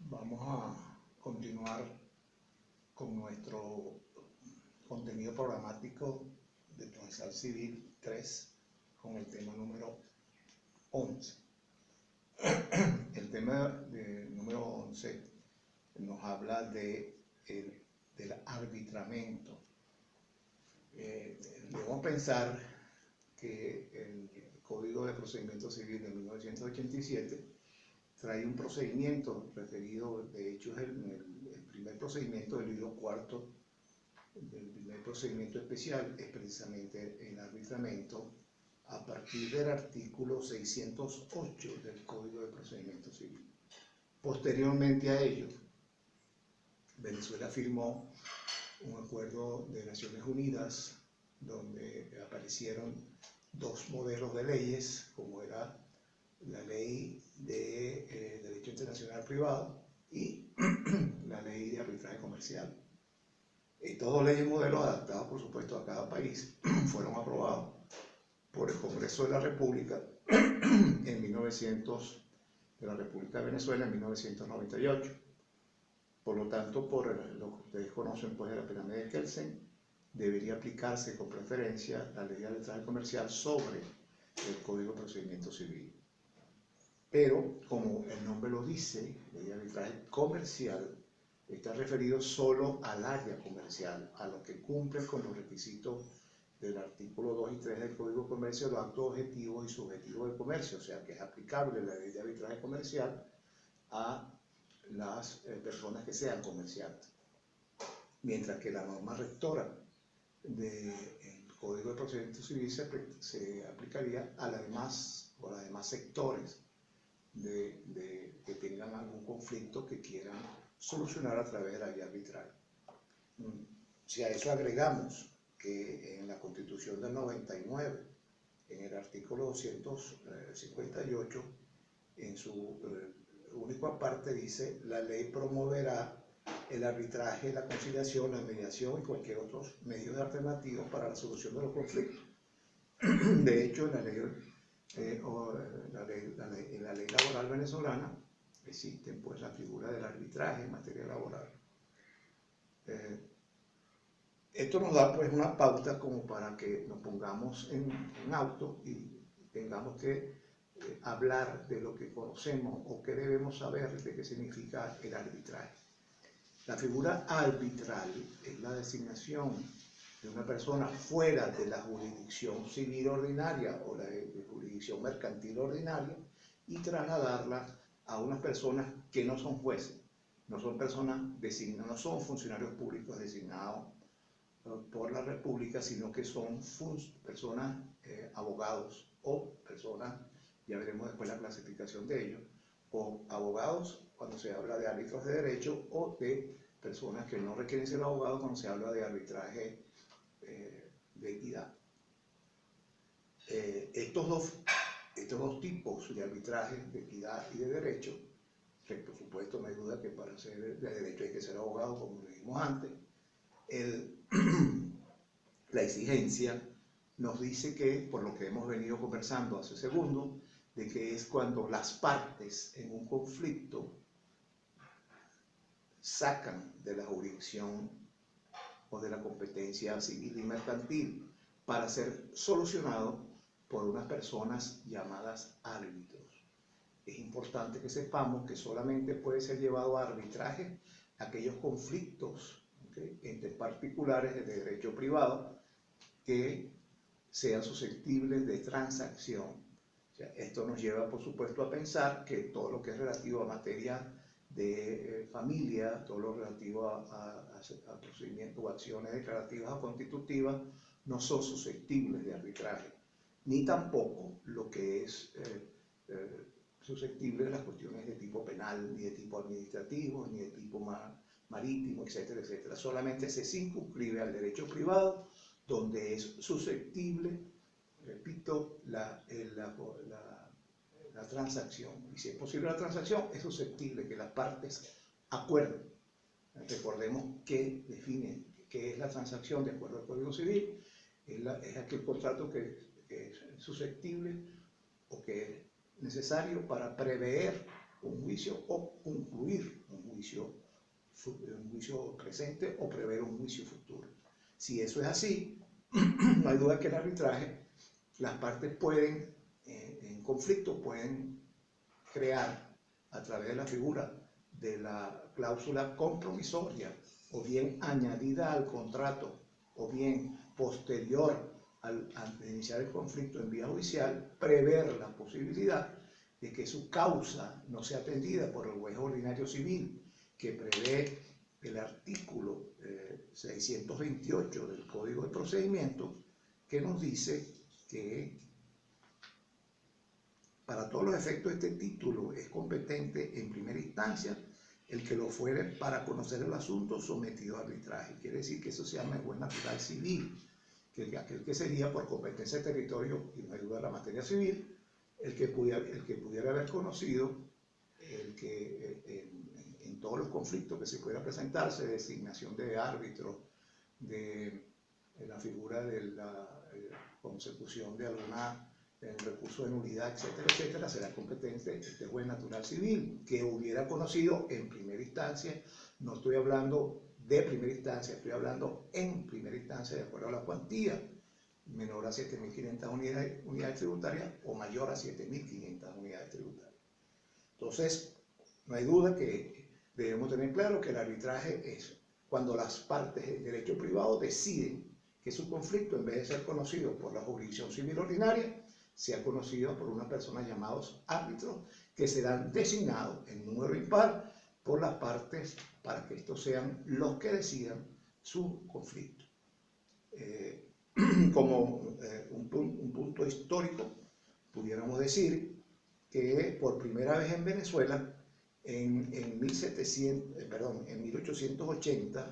Vamos a continuar con nuestro contenido programático de Procesal Civil 3 con el tema número 11. El tema número 11 nos habla del arbitramiento. Debemos pensar que el Código de Procedimiento Civil de 1987 trae un procedimiento referido, de hecho es el primer procedimiento del libro cuarto del primer procedimiento especial, es precisamente el arbitramiento a partir del artículo 608 del Código de Procedimiento Civil. Posteriormente a ello, Venezuela firmó un acuerdo de Naciones Unidas donde aparecieron dos modelos de leyes, como era la ley de derecho internacional privado y la ley de arbitraje comercial. Todos leyes modelos adaptados, por supuesto, a cada país, fueron aprobados por el Congreso de la República de la República de Venezuela en 1998. Por lo tanto, por lo que ustedes conocen pues, de la pirámide de Kelsen, debería aplicarse con preferencia la ley de arbitraje comercial sobre el Código de Procedimiento Civil. Pero, como el nombre lo dice, ley de arbitraje comercial está referido solo al área comercial, a lo que cumple con los requisitos del artículo 2 y 3 del Código de Comercio, los actos objetivos y subjetivos del comercio, o sea que es aplicable la ley de arbitraje comercial a las personas que sean comerciantes. Mientras que la norma rectora del Código de Procedimiento Civil se aplicaría a las demás sectores que tengan algún conflicto que quieran solucionar a través de la vía arbitral. Si a eso agregamos que en la Constitución del 99, en el artículo 258, en su única parte dice: la ley promoverá el arbitraje, la conciliación, la mediación y cualquier otro medio de alternativos para la solución de los conflictos. De hecho, en la ley laboral venezolana existe pues la figura del arbitraje en materia laboral. Esto nos da pues una pauta como para que nos pongamos en auto y tengamos que hablar de lo que conocemos o que debemos saber de qué significa el arbitraje. La figura arbitral es la designación de una persona fuera de la jurisdicción civil ordinaria o la jurisdicción mercantil ordinaria y trasladarla a unas personas que no son jueces, no son personas designadas, no son funcionarios públicos designados por la República, sino que son personas, abogados o personas, ya veremos después la clasificación de ellos, o abogados cuando se habla de árbitros de derecho o de personas que no requieren ser abogados cuando se habla de arbitraje de equidad. Estos dos tipos de arbitraje de equidad y de derecho, que por supuesto no hay duda que para ser de derecho hay que ser abogado, como lo dijimos antes, la exigencia nos dice que, por lo que hemos venido conversando hace segundos, de que es cuando las partes en un conflicto sacan de la jurisdicción o de la competencia civil y mercantil para ser solucionado por unas personas llamadas árbitros. Es importante que sepamos que solamente puede ser llevado a arbitraje aquellos conflictos entre particulares de derecho privado que sean susceptibles de transacción. O sea, esto nos lleva, por supuesto, a pensar que todo lo que es relativo a materia de familia, todo lo relativo a procedimientos o acciones declarativas o constitutivas, no son susceptibles de arbitraje, ni tampoco lo que es susceptible de las cuestiones de tipo penal, ni de tipo administrativo, ni de tipo marítimo, etcétera, etcétera. Solamente se circunscribe al derecho privado, donde es susceptible, repito, la transacción. Y si es posible la transacción, es susceptible que las partes acuerden. Recordemos que define qué es la transacción de acuerdo al Código Civil. Es aquel contrato que es susceptible o que es necesario para prever un juicio o concluir un juicio presente o prever un juicio futuro. Si eso es así, no hay duda que el arbitraje, las partes pueden, en conflicto, pueden crear a través de la figura de la cláusula compromisoria, o bien añadida al contrato, o bien posterior al iniciar el conflicto en vía judicial, prever la posibilidad de que su causa no sea atendida por el juez ordinario civil, que prevé el artículo 628 del Código de Procedimientos, que nos dice que para todos los efectos de este título es competente en primera instancia el que lo fuere para conocer el asunto sometido a arbitraje. Quiere decir que eso se llama el juez natural civil, que aquel que sería por competencia de territorio, y no hay duda, la materia civil, el que pudiera haber conocido en todos los conflictos que se pueda presentarse, designación de árbitro, de la figura de la consecución de alguna recurso de nulidad, etcétera, etcétera, será competente este juez natural civil, que hubiera conocido en primera instancia. No estoy hablando de primera instancia, estoy hablando en primera instancia de acuerdo a la cuantía, menor a 7.500 unidades tributarias o mayor a 7.500 unidades tributarias. Entonces, no hay duda que debemos tener claro que el arbitraje es cuando las partes del derecho privado deciden que su conflicto, en vez de ser conocido por la jurisdicción civil ordinaria, sea conocido por unas personas llamados árbitros, que serán designados en número impar por las partes para que estos sean los que decidan su conflicto. Como un punto histórico, pudiéramos decir que por primera vez en Venezuela, en 1880,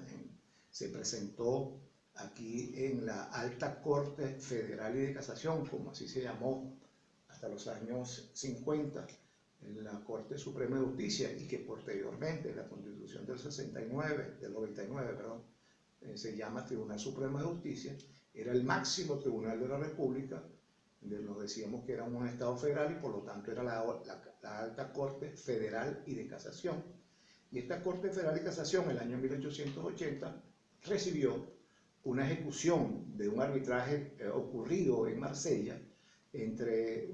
se presentó aquí en la Alta Corte Federal y de Casación, como así se llamó hasta los años 50, en la Corte Suprema de Justicia, y que posteriormente la Constitución del 99, se llama Tribunal Supremo de Justicia. Era el máximo tribunal de la República, nos decíamos que era un Estado federal y por lo tanto era la Alta Corte Federal y de Casación. Y esta Corte Federal de Casación, en el año 1880, recibió una ejecución de un arbitraje ocurrido en Marsella entre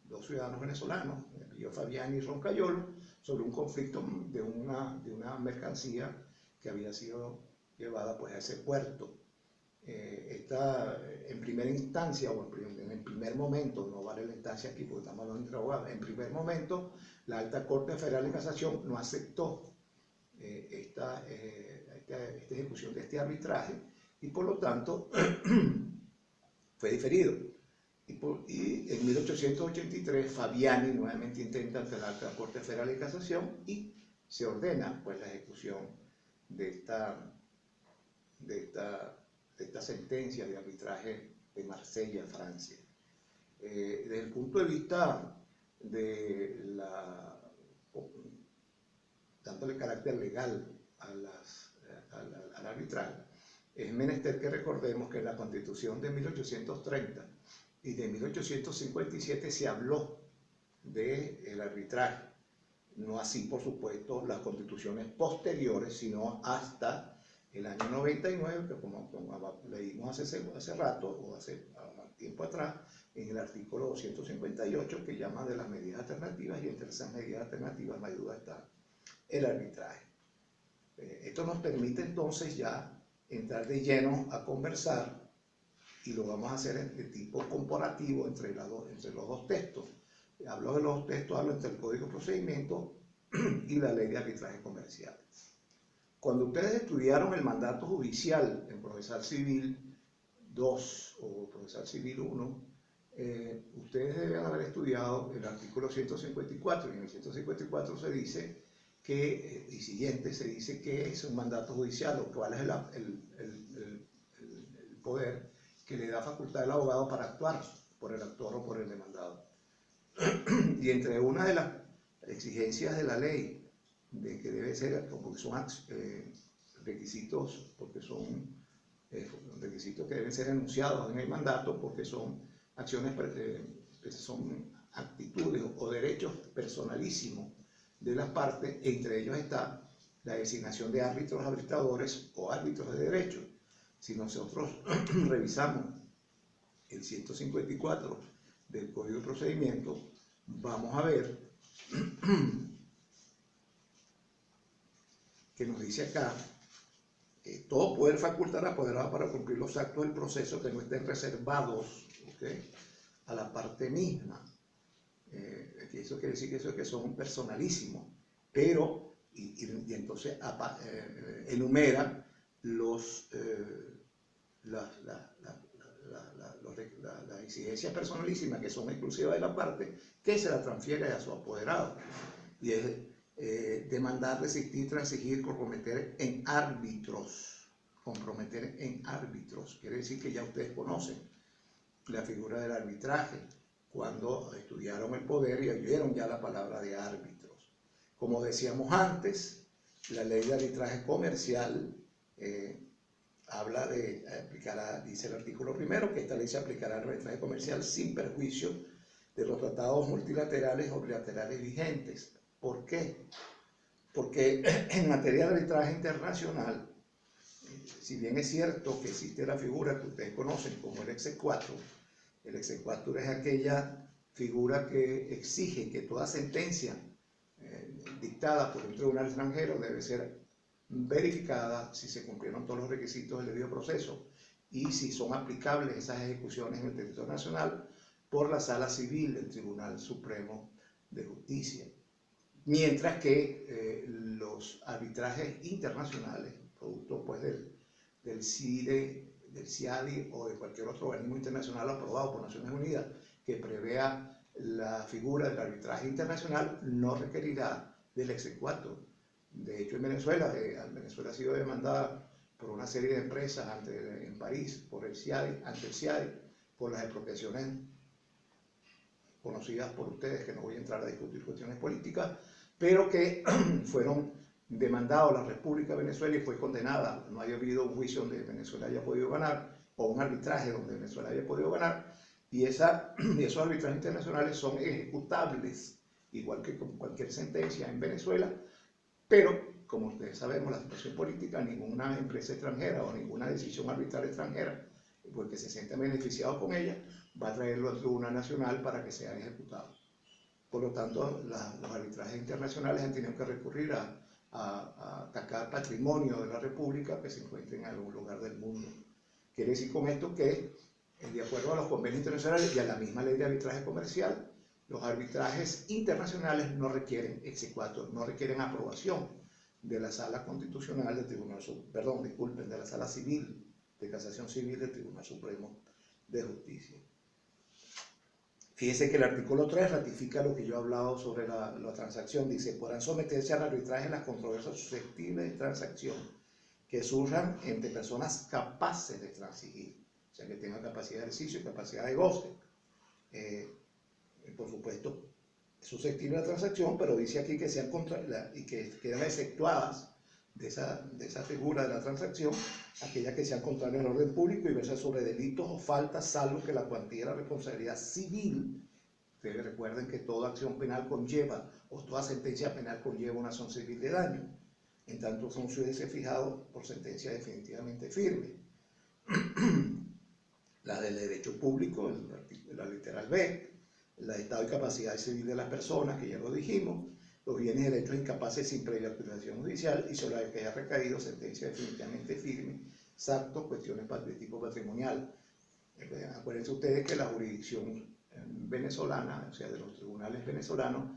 dos ciudadanos venezolanos, Pío Fabiani y Roncayolo, sobre un conflicto de una mercancía que había sido llevada pues a ese puerto. En primera instancia, o en el primer momento, no vale la instancia aquí porque estamos hablando entre abogados, en primer momento la Alta Corte Federal de Casación no aceptó esta ejecución de este arbitraje y por lo tanto fue diferido. Y en 1883 Fabiani nuevamente intenta ante la Alta Corte Federal de Casación y se ordena pues la ejecución de esta sentencia de arbitraje de Marsella, Francia. Desde el punto de vista de dándole carácter legal al arbitraje, es menester que recordemos que en la Constitución de 1830 y de 1857 se habló del arbitraje. No así, por supuesto, las constituciones posteriores, sino hasta el año 99, que como leímos hace rato, o hace tiempo atrás, en el artículo 258, que llama de las medidas alternativas, y entre esas medidas alternativas, no hay duda, está el arbitraje. Esto nos permite entonces ya entrar de lleno a conversar, y lo vamos a hacer de tipo comparativo entre los dos textos. Hablo de los dos textos, hablo entre el Código de Procedimiento y la Ley de Arbitraje Comercial. Cuando ustedes estudiaron el mandato judicial en Procesal Civil 2 o Procesal Civil 1, ustedes deben haber estudiado el artículo 154, y en el 154 se dice que, y siguiente, se dice que es un mandato judicial, o cuál es el poder que le da facultad al abogado para actuar por el actor o por el demandado. Y entre una de las exigencias de la ley, de que debe ser, porque son requisitos, requisitos que deben ser enunciados en el mandato, porque son acciones, son actitudes o derechos personalísimos de las partes, entre ellos está la designación de árbitros arbitradores o árbitros de derecho. Si nosotros revisamos el 154 del Código de Procedimiento, vamos a ver que nos dice acá todo poder facultar apoderado para cumplir los actos del proceso que no estén reservados, ¿okay?, a la parte misma. Eso quiere decir que eso es que son personalísimos, pero, y entonces enumera las exigencias personalísimas que son exclusivas de la parte, que se la transfiere a su apoderado. Y es demandar, resistir, transigir, comprometer en árbitros. Comprometer en árbitros. Quiere decir que ya ustedes conocen la figura del arbitraje cuando estudiaron el poder y oyeron ya la palabra de árbitros. Como decíamos antes, la ley de arbitraje comercial habla de aplicar, dice el artículo primero, que esta ley se aplicará al arbitraje comercial sin perjuicio de los tratados multilaterales o bilaterales vigentes. ¿Por qué? Porque en materia de arbitraje internacional, si bien es cierto que existe la figura que ustedes conocen como el exequatur es aquella figura que exige que toda sentencia dictada por un tribunal extranjero debe ser verificada si se cumplieron todos los requisitos del debido proceso y si son aplicables esas ejecuciones en el territorio nacional por la Sala Civil del Tribunal Supremo de Justicia. Mientras que los arbitrajes internacionales, producto pues del CIDE, del CIADI o de cualquier otro organismo internacional aprobado por Naciones Unidas que prevea la figura del arbitraje internacional, no requerirá del exequatur. De hecho, en Venezuela ha sido demandada por una serie de empresas en París por el CIADI, ante el CIADI, por las expropiaciones conocidas por ustedes, que no voy a entrar a discutir cuestiones políticas, pero que fueron demandados a la República de Venezuela y fue condenada. No haya habido un juicio donde Venezuela haya podido ganar, o un arbitraje donde Venezuela haya podido ganar, y esos arbitrajes internacionales son ejecutables, igual que con cualquier sentencia en Venezuela, pero, como ustedes sabemos, la situación política, ninguna empresa extranjera o ninguna decisión arbitral extranjera, porque se sienta beneficiado con ella, va a traerlo al Tribunal Nacional para que sean ejecutados. Por lo tanto, los arbitrajes internacionales han tenido que recurrir a atacar patrimonio de la República que se encuentre en algún lugar del mundo. Quiere decir con esto que, de acuerdo a los convenios internacionales y a la misma ley de arbitraje comercial, los arbitrajes internacionales no requieren exequatur, no requieren aprobación de la Sala Constitucional del Tribunal Supremo, de la Sala Civil, de Casación Civil del Tribunal Supremo de Justicia. Fíjese que el artículo 3 ratifica lo que yo he hablado sobre la transacción. Dice, podrán someterse al arbitraje las controversias susceptibles de transacción que surjan entre personas capaces de transigir, o sea, que tengan capacidad de ejercicio y capacidad de goce. Por supuesto, es susceptible de la transacción, pero dice aquí que sean y que quedan exceptuadas de esa figura de la transacción, aquellas que sean contrarias al orden público y versan sobre delitos o faltas, salvo que la cuantía de la responsabilidad civil. Ustedes recuerden que toda acción penal conlleva, o toda sentencia penal conlleva una acción civil de daño, en tanto son juicios fijados por sentencia definitivamente firme. La del derecho público, la literal B, el estado de capacidad civil de las personas, que ya lo dijimos, los bienes y derechos incapaces sin previa autorización judicial y sobre la que haya recaído sentencia definitivamente firme, exacto, cuestiones de tipo patrimonial. Acuérdense ustedes que la jurisdicción venezolana, o sea, de los tribunales venezolanos,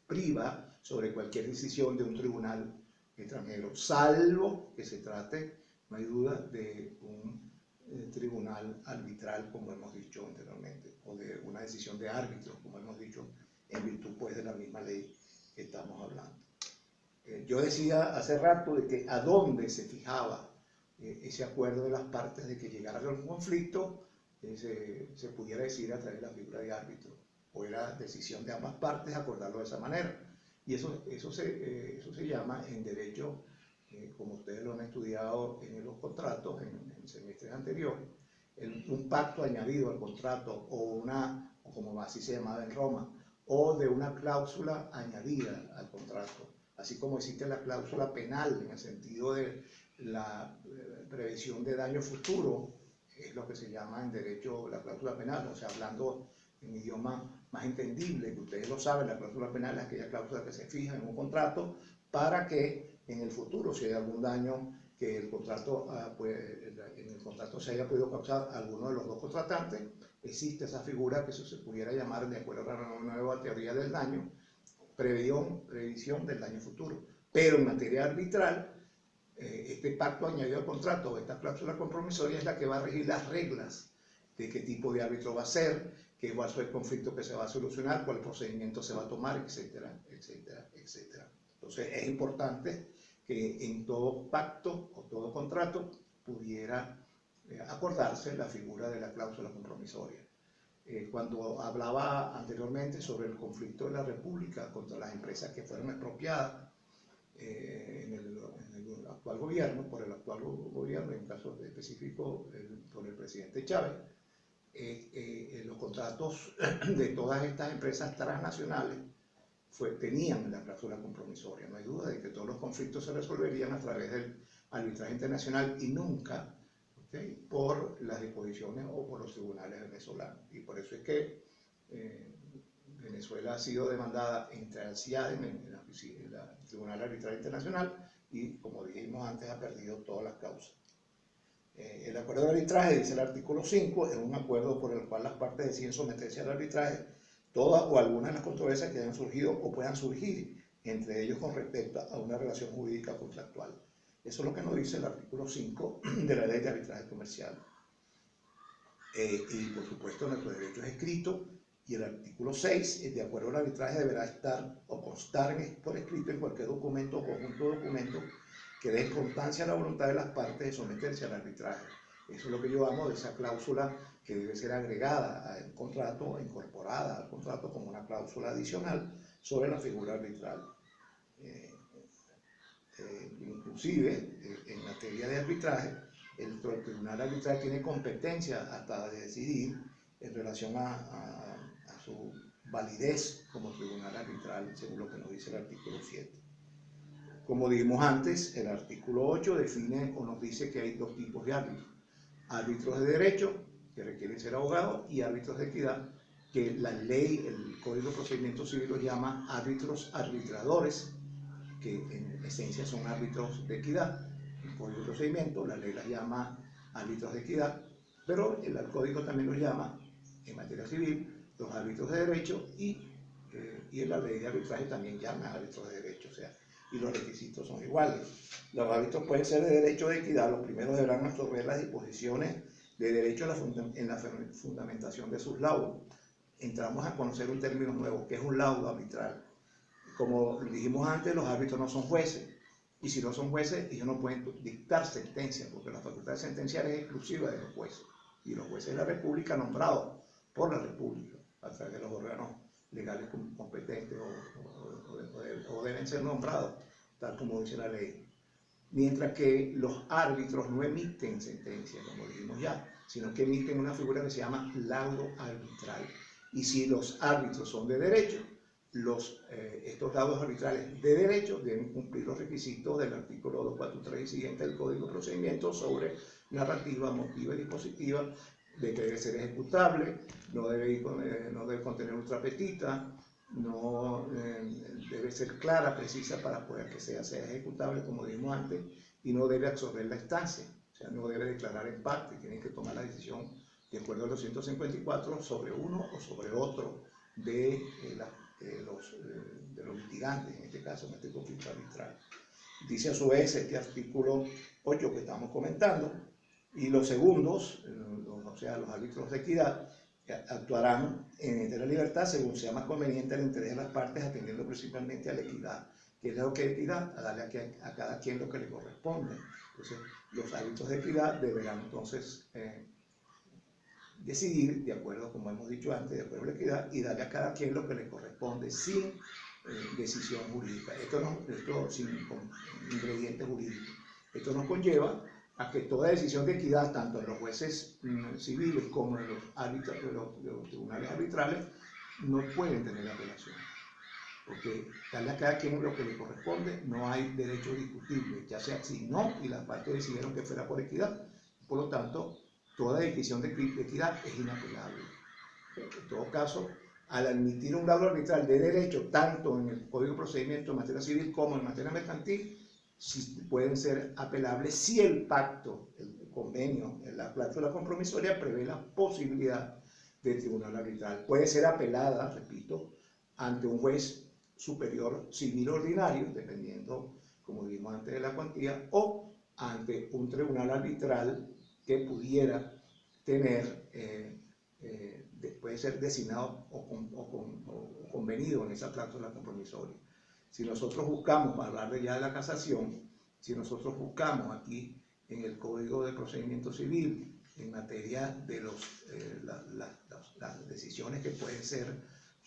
priva sobre cualquier decisión de un tribunal extranjero, salvo que se trate, no hay duda, de un tribunal arbitral, como hemos dicho anteriormente, o de una decisión de árbitro, como hemos dicho, en virtud pues de la misma ley que estamos hablando. Yo decía hace rato de que a dónde se fijaba ese acuerdo de las partes de que llegara a un conflicto, se pudiera decir a través de la figura de árbitro, o era decisión de ambas partes acordarlo de esa manera. Y eso se llama en derecho, como ustedes lo han estudiado en los contratos en semestres anteriores, un pacto añadido al contrato, o como así se llamaba en Roma, o de una cláusula añadida al contrato, así como existe la cláusula penal en el sentido de la previsión de daño futuro, es lo que se llama en derecho la cláusula penal, o sea, hablando en idioma más entendible, que ustedes lo saben, la cláusula penal es aquella cláusula que se fija en un contrato para que en el futuro, si hay algún daño que el contrato, en el contrato se haya podido causar a alguno de los dos contratantes, existe esa figura que eso se pudiera llamar, de acuerdo a la nueva teoría del daño, previsión del daño futuro. Pero en materia arbitral, este pacto añadido al contrato, esta cláusula compromisoria, es la que va a regir las reglas de qué tipo de árbitro va a ser, qué va a ser el conflicto que se va a solucionar, cuál procedimiento se va a tomar, etcétera, etcétera, etcétera. Entonces es importante que en todo pacto o todo contrato pudiera acordarse la figura de la cláusula compromisoria. Cuando hablaba anteriormente sobre el conflicto de la República contra las empresas que fueron expropiadas en el actual gobierno, por el actual gobierno, en caso específico por el presidente Chávez, los contratos de todas estas empresas transnacionales tenían la cláusula compromisoria. No hay duda de que todos los conflictos se resolverían a través del arbitraje internacional y nunca por las disposiciones o por los tribunales venezolanos. Y por eso es que Venezuela ha sido demandada entre el CIAD en el Tribunal Arbitral Internacional y, como dijimos antes, ha perdido todas las causas. El acuerdo de arbitraje, dice el artículo 5, es un acuerdo por el cual las partes deciden someterse al arbitraje todas o algunas de las controversias que hayan surgido o puedan surgir entre ellos con respecto a una relación jurídica contractual. Eso es lo que nos dice el artículo 5 de la Ley de Arbitraje Comercial. Y por supuesto nuestro derecho es escrito, y el artículo 6, de acuerdo al arbitraje, deberá estar o constar por escrito en cualquier documento o conjunto de documentos que den constancia a la voluntad de las partes de someterse al arbitraje. Eso es lo que yo llamo de esa cláusula que debe ser agregada al contrato, incorporada al contrato como una cláusula adicional sobre la figura arbitral. Inclusive, en materia de arbitraje, el tribunal arbitral tiene competencia hasta de decidir en relación a su validez como tribunal arbitral, según lo que nos dice el artículo 7. Como dijimos antes, el artículo 8 define o nos dice que hay dos tipos de árbitros. Árbitros de derecho, que requieren ser abogados, y árbitros de equidad, que la ley, el Código de Procedimiento Civil los llama árbitros arbitradores, que en esencia son árbitros de equidad. El Código de Procedimiento, la ley las llama árbitros de equidad, pero el Código también los llama, en materia civil, los árbitros de derecho, y en la ley de arbitraje también llama árbitros de derecho, o sea, y los requisitos son iguales. Los árbitros pueden ser de derecho o de equidad. Los primeros deberán absorber las disposiciones de derecho en la fundamentación de sus laudos. Entramos a conocer un término nuevo, que es un laudo arbitral. Como dijimos antes, los árbitros no son jueces, y si no son jueces, ellos no pueden dictar sentencias, porque la facultad sentenciar es exclusiva de los jueces, y los jueces de la República nombrados por la República, a través de los órganos legales competentes o deben ser nombrados, tal como dice la ley. Mientras que los árbitros no emiten sentencias, como dijimos ya, sino que emiten una figura que se llama laudo arbitral. Y si los árbitros son de derecho, estos laudos arbitrales de derecho deben cumplir los requisitos del artículo 243 y siguiente del Código de Procedimiento sobre narrativa, motiva y dispositiva, de que debe ser ejecutable, no debe contener ultrapetita, no debe ser clara, precisa para poder que sea ejecutable, como dijimos antes, y no debe absorber la estancia, o sea, no debe declarar empate, tienen que tomar la decisión de acuerdo a los 154 sobre uno o sobre otro de los litigantes, en este caso, en este conflicto arbitral. Dice a su vez este artículo 8 que estamos comentando, y los segundos, o sea, los árbitros de equidad, actuarán en la libertad según sea más conveniente el interés de las partes, atendiendo principalmente a la equidad. ¿Qué es lo que es equidad? A darle a cada quien lo que le corresponde. Entonces, los árbitros de equidad deberán entonces decidir, de acuerdo, como hemos dicho antes, de acuerdo a la equidad, y darle a cada quien lo que le corresponde sin decisión jurídica. Esto sin ingredientes jurídicos. Esto nos conlleva a que toda decisión de equidad, tanto en los jueces civiles como en los árbitros de los tribunales arbitrales, no pueden tener apelación, porque darle a cada quien lo que le corresponde, no hay derecho discutible, ya se asignó y las partes decidieron que fuera por equidad, por lo tanto, toda decisión de equidad es inapelable. En todo caso, al admitir un laudo arbitral de derecho, tanto en el Código de Procedimiento en materia civil como en materia mercantil, pueden ser apelables si el pacto, el convenio, la cláusula compromisoria prevé la posibilidad de tribunal arbitral. Puede ser apelada, repito, ante un juez superior civil ordinario, dependiendo, como dijimos antes, de la cuantía, o ante un tribunal arbitral que pudiera tener, puede ser designado o convenido en esa cláusula compromisoria. Si nosotros buscamos, para hablar ya de la casación, si nosotros buscamos aquí en el Código de Procedimiento Civil, en materia de las decisiones que pueden ser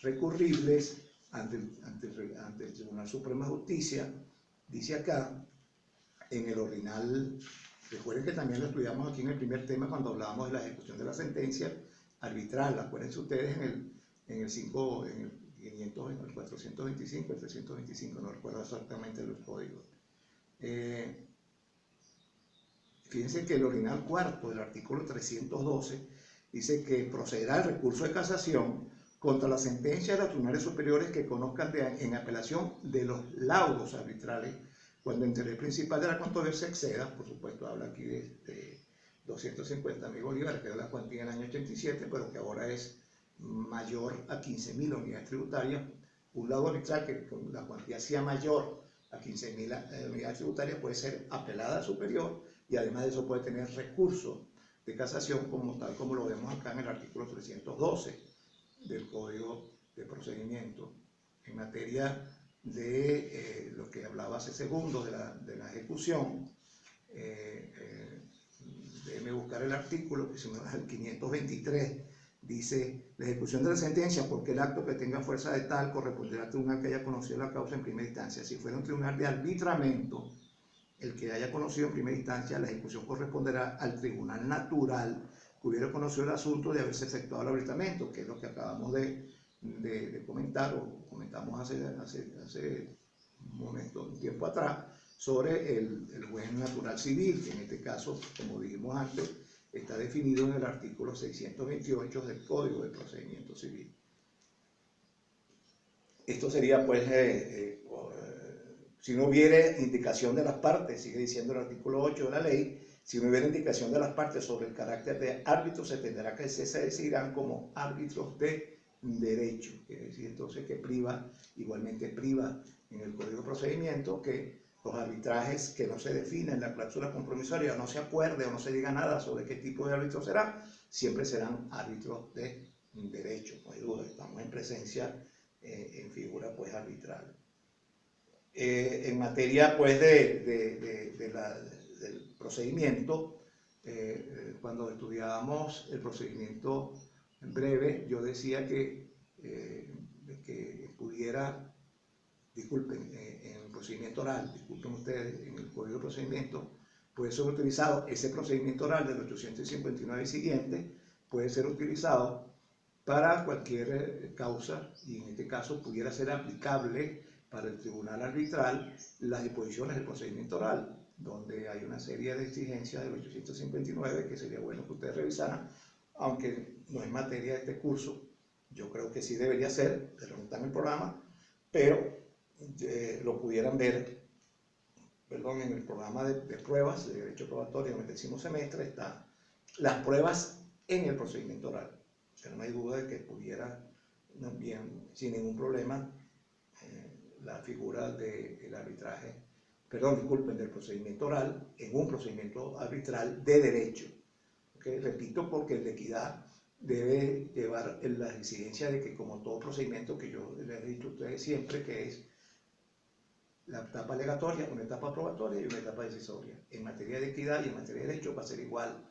recurribles ante el Tribunal Supremo de Justicia, dice acá, en el ordinal, recuerden que también lo estudiamos aquí en el primer tema cuando hablábamos de la ejecución de la sentencia arbitral, acuérdense ustedes en el 5, en el 500, en el 425, el 325, no recuerdo exactamente los códigos. Fíjense que el ordinal cuarto del artículo 312 dice que procederá el recurso de casación contra la sentencia de los tribunales superiores que conozcan en apelación de los laudos arbitrales cuando el interés principal de la controversia exceda, por supuesto habla aquí de 250.000 bolívares, que era la cuantía en el año 87, pero que ahora es mayor a 15.000 unidades tributarias. Un laudo arbitral que con la cuantía sea mayor a 15.000 unidades tributarias puede ser apelada al superior y además de eso puede tener recurso de casación tal como lo vemos acá en el artículo 312 del Código de Procedimiento. En materia de lo que hablaba hace segundos de la ejecución, déjeme buscar el artículo, que se me va al 523, dice, la ejecución de la sentencia, porque el acto que tenga fuerza de tal corresponderá al tribunal que haya conocido la causa en primera instancia. Si fuera un tribunal de arbitramento, el que haya conocido en primera instancia, la ejecución corresponderá al tribunal natural que hubiera conocido el asunto de haberse efectuado el arbitramento, que es lo que acabamos de comentar, o comentamos hace un momento, un tiempo atrás, sobre el juez natural civil, que en este caso, como dijimos antes, está definido en el artículo 628 del Código de Procedimiento Civil. Esto sería, pues, si no hubiera indicación de las partes, sigue diciendo el artículo 8 de la ley, si no hubiera indicación de las partes sobre el carácter de árbitro, se tendrá que se decidirán como árbitros de derecho, es decir, entonces que igualmente priva en el Código de Procedimiento que los arbitrajes que no se definen en la cláusula compromisoria, o no se acuerde o no se diga nada sobre qué tipo de árbitro será, siempre serán árbitros de derecho, no hay duda, estamos en presencia en figura pues arbitral. En materia pues del procedimiento, cuando estudiábamos el procedimiento breve, yo decía que pudiera, disculpen, en el procedimiento oral, disculpen ustedes, en el Código de Procedimiento, puede ser utilizado, ese procedimiento oral del 859 y siguiente, puede ser utilizado para cualquier causa, y en este caso pudiera ser aplicable para el tribunal arbitral las disposiciones del procedimiento oral, donde hay una serie de exigencias del 859 que sería bueno que ustedes revisaran, aunque no es materia de este curso, yo creo que sí debería ser, pero no está en el programa, pero lo pudieran ver, perdón, en el programa de pruebas de derecho probatorio en el 10º semestre está las pruebas en el procedimiento oral. O sea, no hay duda de que pudiera bien, sin ningún problema, la figura del arbitraje, perdón, disculpen, del procedimiento oral en un procedimiento arbitral de derecho. ¿Okay? Repito, porque la equidad debe llevar la exigencia de que, como todo procedimiento que yo les he dicho a ustedes siempre, que es la etapa alegatoria, una etapa probatoria y una etapa decisoria. En materia de equidad y en materia de derecho va a ser igual.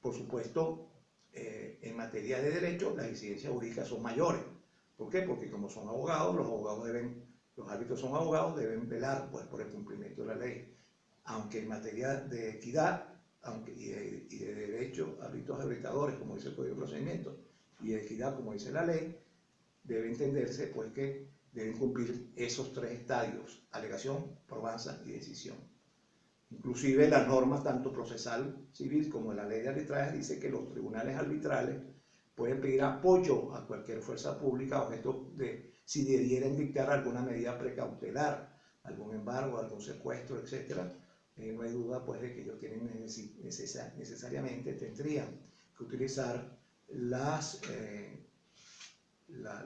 Por supuesto, en materia de derecho las exigencias jurídicas son mayores. ¿Por qué? Porque como son abogados, los árbitros son abogados, deben velar pues, por el cumplimiento de la ley. Aunque en materia de equidad y de derecho, árbitros arbitradores, como dice el Código de Procedimiento, y de equidad, como dice la ley, debe entenderse pues que deben cumplir esos tres estadios: alegación, probanza y decisión. Inclusive la norma tanto procesal civil como la ley de arbitraje dice que los tribunales arbitrales pueden pedir apoyo a cualquier fuerza pública objeto de si debieran dictar alguna medida precautelar, algún embargo, algún secuestro, etc. No hay duda pues de que ellos tienen necesariamente tendrían que utilizar las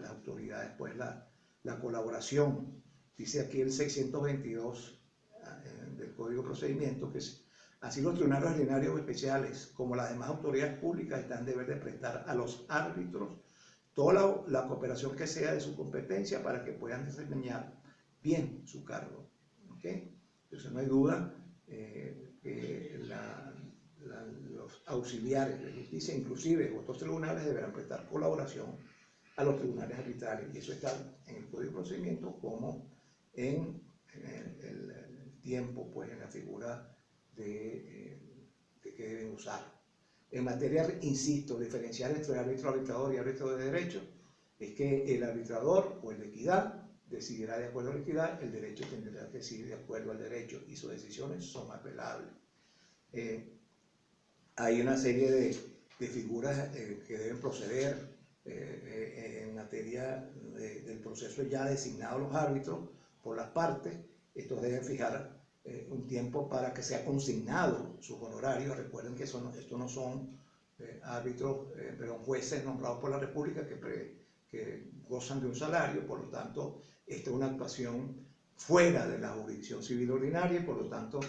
autoridades, pues la colaboración. Dice aquí el 622 del Código de Procedimiento que así los tribunales ordinarios o especiales como las demás autoridades públicas están en deber de prestar a los árbitros toda la cooperación que sea de su competencia para que puedan desempeñar bien su cargo. ¿Okay? Entonces no hay duda que los auxiliares de justicia, inclusive otros tribunales, deberán prestar colaboración a los tribunales arbitrales, y eso está en el Código de Procedimiento como en el tiempo, pues en la figura de que deben usar. En materia, insisto, diferenciar entre árbitro arbitrador y árbitro de derecho es que el arbitrador o el de equidad decidirá de acuerdo a la equidad, el derecho tendrá que decidir de acuerdo al derecho y sus decisiones son apelables. Hay una serie de figuras que deben proceder en materia del proceso ya designado los árbitros por las partes. Estos deben fijar un tiempo para que sea consignado sus honorarios. Recuerden que estos no son árbitros, pero jueces nombrados por la República que gozan de un salario, por lo tanto, esta es una actuación fuera de la jurisdicción civil ordinaria y por lo tanto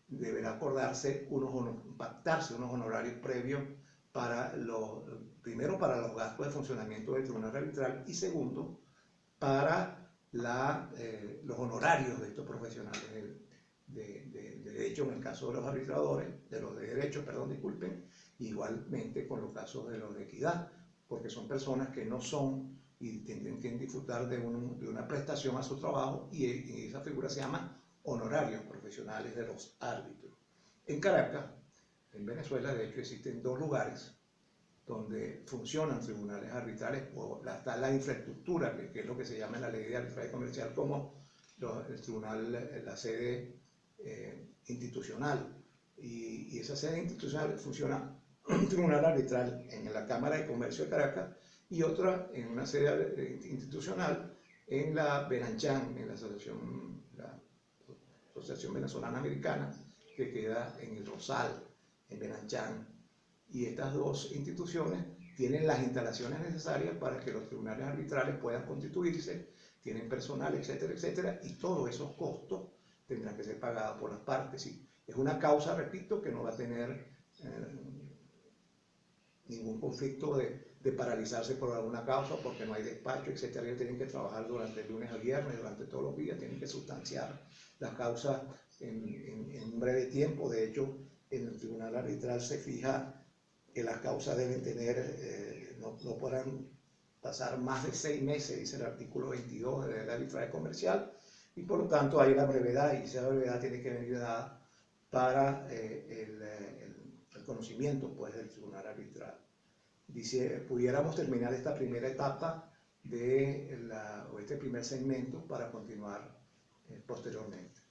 deberá pactarse unos honorarios previos primero para los gastos de funcionamiento del tribunal arbitral y segundo para los honorarios de estos profesionales de derecho, en el caso de los arbitradores, de los de derecho, perdón, disculpen, igualmente con los casos de los de equidad, porque son personas que no son y tienen que disfrutar de una prestación a su trabajo y esa figura se llama honorarios profesionales de los árbitros. En Caracas, en Venezuela, de hecho, existen dos lugares donde funcionan tribunales arbitrales, está la infraestructura, que es lo que se llama en la ley de arbitraje comercial como el tribunal, la sede institucional. Y esa sede institucional funciona un tribunal arbitral en la Cámara de Comercio de Caracas y otra en una sede institucional en la Benanchan, en la Asociación Venezolana Americana, que queda en el Rosal, en Benanchan. Y estas dos instituciones tienen las instalaciones necesarias para que los tribunales arbitrales puedan constituirse, tienen personal, etcétera, etcétera, y todos esos costos tendrán que ser pagados por las partes. Y es una causa, repito, que no va a tener ningún conflicto de paralizarse por alguna causa, porque no hay despacho, etcétera. Ellos tienen que trabajar durante el lunes a viernes, durante todos los días, tienen que sustanciar las causas en un breve tiempo. De hecho, en el tribunal arbitral se fija que las causas deben tener, no podrán pasar más de 6 meses, dice el artículo 22 de la arbitraje comercial, y por lo tanto hay una brevedad, y esa brevedad tiene que venir dada para el conocimiento pues, del tribunal arbitral. Dice, pudiéramos terminar esta primera etapa o este primer segmento para continuar posteriormente.